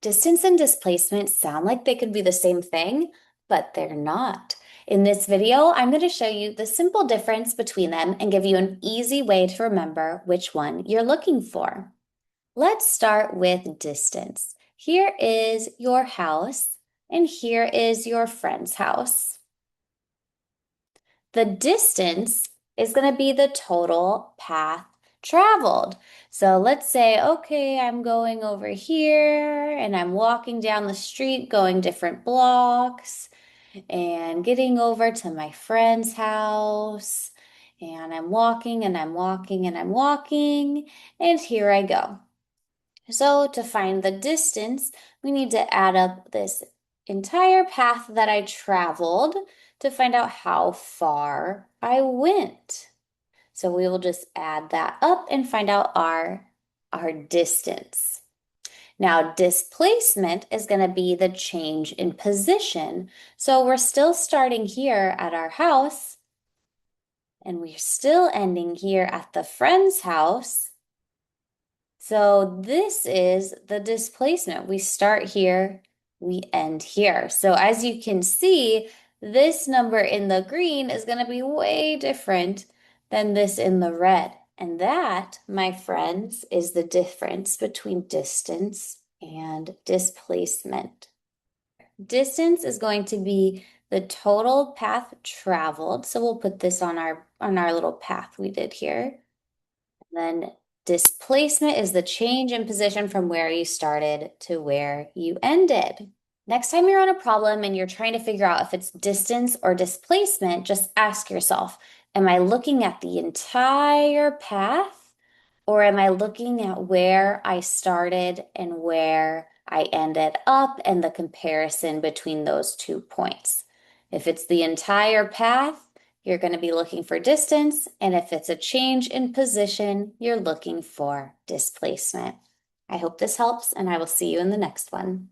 Distance and displacement sound like they could be the same thing, but they're not. In this video, I'm going to show you the simple difference between them and give you an easy way to remember which one you're looking for. Let's start with distance. Here is your house, and here is your friend's house. The distance is going to be the total path traveled. So let's say, okay, I'm going over here and I'm walking down the street, going different blocks and getting over to my friend's house. And I'm walking and I'm walking and I'm walking, and here I go. So to find the distance, we need to add up this entire path that I traveled to find out how far I went. So we will just add that up and find out our distance. Now, displacement is going to be the change in position. So we're still starting here at our house, and we're still ending here at the friend's house. So this is the displacement. We start here, we end here. So as you can see, this number in the green is going to be way different than this in the red. And that, my friends, is the difference between distance and displacement. Distance is going to be the total path traveled. So we'll put this on our little path we did here. Then displacement is the change in position from where you started to where you ended. Next time you're on a problem and you're trying to figure out if it's distance or displacement, just ask yourself, am I looking at the entire path, or am I looking at where I started and where I ended up and the comparison between those 2 points? If it's the entire path, you're going to be looking for distance, and if it's a change in position, you're looking for displacement. I hope this helps, and I will see you in the next one.